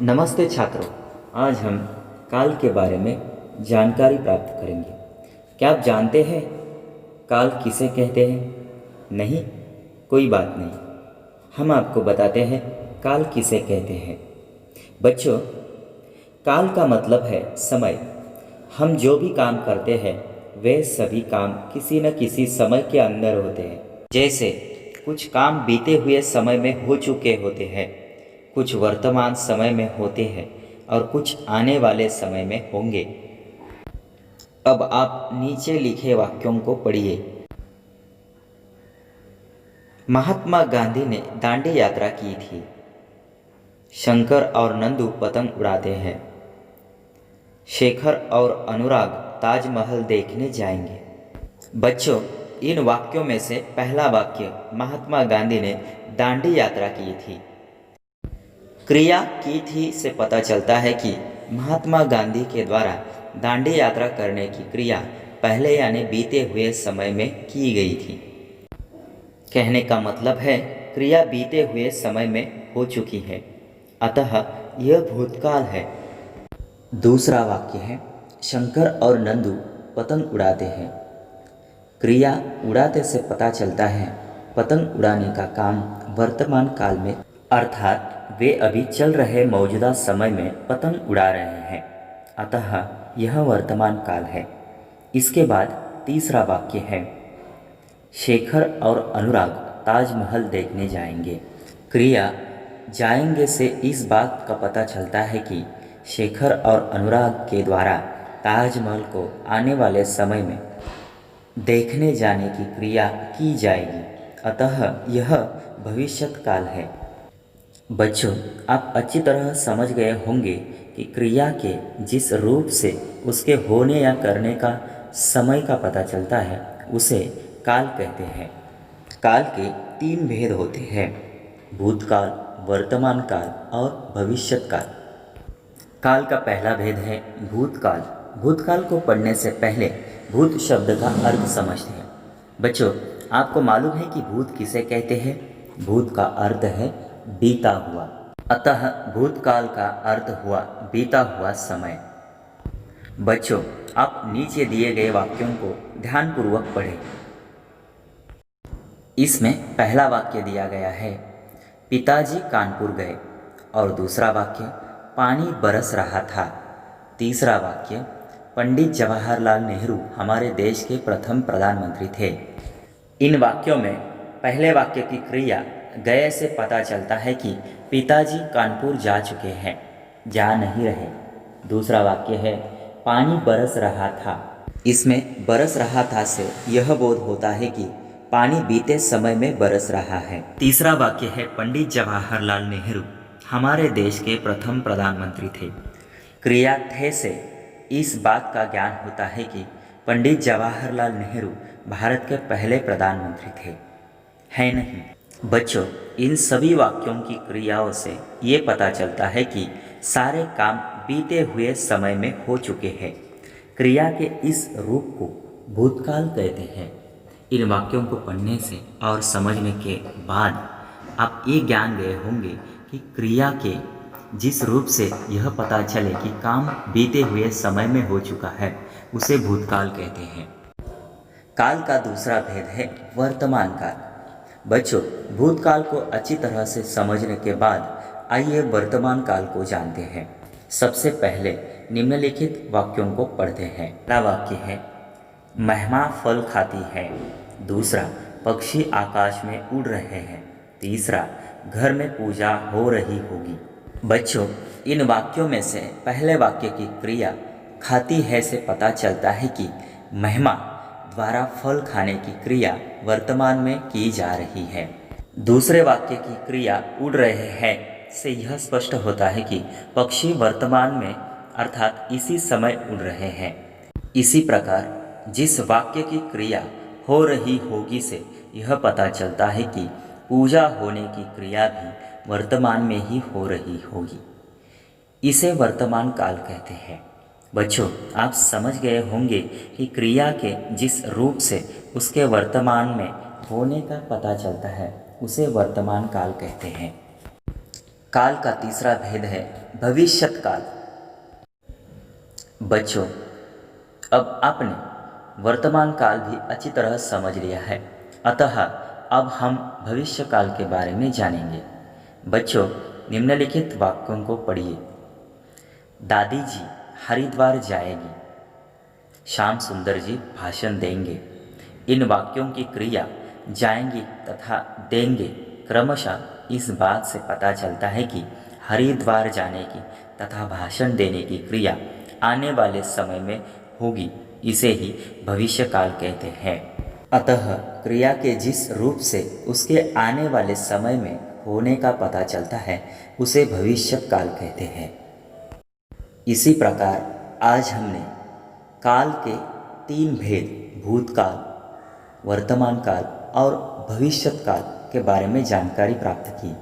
नमस्ते छात्रों। आज हम काल के बारे में जानकारी प्राप्त करेंगे। क्या आप जानते हैं काल किसे कहते हैं? नहीं, कोई बात नहीं, हम आपको बताते हैं काल किसे कहते हैं। बच्चों, काल का मतलब है समय। हम जो भी काम करते हैं वे सभी काम किसी न किसी समय के अंदर होते हैं। जैसे कुछ काम बीते हुए समय में हो चुके होते हैं, कुछ वर्तमान समय में होते हैं और कुछ आने वाले समय में होंगे। अब आप नीचे लिखे वाक्यों को पढ़िए। महात्मा गांधी ने दांडी यात्रा की थी। शंकर और नंदू पतंग उड़ाते हैं। शेखर और अनुराग ताजमहल देखने जाएंगे। बच्चों, इन वाक्यों में से पहला वाक्य महात्मा गांधी ने दांडी यात्रा की थी। क्रिया की थी से पता चलता है कि महात्मा गांधी के द्वारा दांडी यात्रा करने की क्रिया पहले यानी बीते हुए समय में की गई थी। कहने का मतलब है क्रिया बीते हुए समय में हो चुकी है, अतः यह भूतकाल है। दूसरा वाक्य है शंकर और नंदू पतंग उड़ाते हैं। क्रिया उड़ाते से पता चलता है पतंग उड़ाने का काम वर्तमान काल में, अर्थात वे अभी चल रहे मौजूदा समय में पतंग उड़ा रहे हैं, अतः यह वर्तमान काल है। इसके बाद तीसरा वाक्य है शेखर और अनुराग ताजमहल देखने जाएंगे। क्रिया जाएंगे से इस बात का पता चलता है कि शेखर और अनुराग के द्वारा ताजमहल को आने वाले समय में देखने जाने की क्रिया की जाएगी, अतः यह भविष्यत काल है। बच्चों, आप अच्छी तरह समझ गए होंगे कि क्रिया के जिस रूप से उसके होने या करने का समय का पता चलता है उसे काल कहते हैं। काल के तीन भेद होते हैं: भूतकाल, वर्तमान काल और भविष्यत काल। काल का पहला भेद है भूतकाल। भूतकाल को पढ़ने से पहले भूत शब्द का अर्थ समझते हैं। बच्चों, आपको मालूम है कि भूत किसे कहते हैं? भूत का अर्थ है बीता हुआ, अतः भूतकाल का अर्थ हुआ बीता हुआ समय। बच्चों, आप नीचे दिए गए वाक्यों को ध्यानपूर्वक पढ़ें। इसमें पहला वाक्य दिया गया है पिताजी कानपुर गए, और दूसरा वाक्य पानी बरस रहा था। तीसरा वाक्य पंडित जवाहरलाल नेहरू हमारे देश के प्रथम प्रधानमंत्री थे। इन वाक्यों में पहले वाक्य की क्रिया गए से पता चलता है कि पिताजी कानपुर जा चुके हैं, जा नहीं रहे। दूसरा वाक्य है पानी बरस रहा था। इसमें बरस रहा था से यह बोध होता है कि पानी बीते समय में बरस रहा है। तीसरा वाक्य है पंडित जवाहरलाल नेहरू हमारे देश के प्रथम प्रधानमंत्री थे। क्रिया थे से इस बात का ज्ञान होता है कि पंडित जवाहरलाल नेहरू भारत के पहले प्रधानमंत्री थे, है नहीं? बच्चों, इन सभी वाक्यों की क्रियाओं से ये पता चलता है कि सारे काम बीते हुए समय में हो चुके हैं। क्रिया के इस रूप को भूतकाल कहते हैं। इन वाक्यों को पढ़ने से और समझने के बाद आप ये ज्ञान गए होंगे कि क्रिया के जिस रूप से यह पता चले कि काम बीते हुए समय में हो चुका है उसे भूतकाल कहते हैं। काल का दूसरा भेद है वर्तमान काल। बच्चों, भूतकाल को अच्छी तरह से समझने के बाद आइए वर्तमान काल को जानते हैं। सबसे पहले निम्नलिखित वाक्यों को पढ़ते हैं। पहला वाक्य है महिमा फल खाती है। दूसरा पक्षी आकाश में उड़ रहे हैं। तीसरा घर में पूजा हो रही होगी। बच्चों, इन वाक्यों में से पहले वाक्य की क्रिया खाती है से पता चलता है कि महिमा द्वारा फल खाने की क्रिया वर्तमान में की जा रही है। दूसरे वाक्य की क्रिया उड़ रहे हैं से यह स्पष्ट होता है कि पक्षी वर्तमान में अर्थात इसी समय उड़ रहे हैं। इसी प्रकार जिस वाक्य की क्रिया हो रही होगी से यह पता चलता है कि पूजा होने की क्रिया भी वर्तमान में ही हो रही होगी। इसे वर्तमान काल कहते हैं। बच्चों, आप समझ गए होंगे कि क्रिया के जिस रूप से उसके वर्तमान में होने का पता चलता है उसे वर्तमान काल कहते हैं। काल का तीसरा भेद है भविष्यत काल। बच्चों, अब आपने वर्तमान काल भी अच्छी तरह समझ लिया है, अतः अब हम भविष्य काल के बारे में जानेंगे। बच्चों, निम्नलिखित वाक्यों को पढ़िए। दादी जी हरिद्वार जाएगी, श्याम सुंदर जी भाषण देंगे। इन वाक्यों की क्रिया जाएंगी तथा देंगे क्रमशः इस बात से पता चलता है कि हरिद्वार जाने की तथा भाषण देने की क्रिया आने वाले समय में होगी। इसे ही भविष्य काल कहते हैं। अतः क्रिया के जिस रूप से उसके आने वाले समय में होने का पता चलता है उसे भविष्य काल कहते हैं। इसी प्रकार आज हमने काल के 3 भेद भूतकाल, वर्तमान काल और भविष्यत काल के बारे में जानकारी प्राप्त की।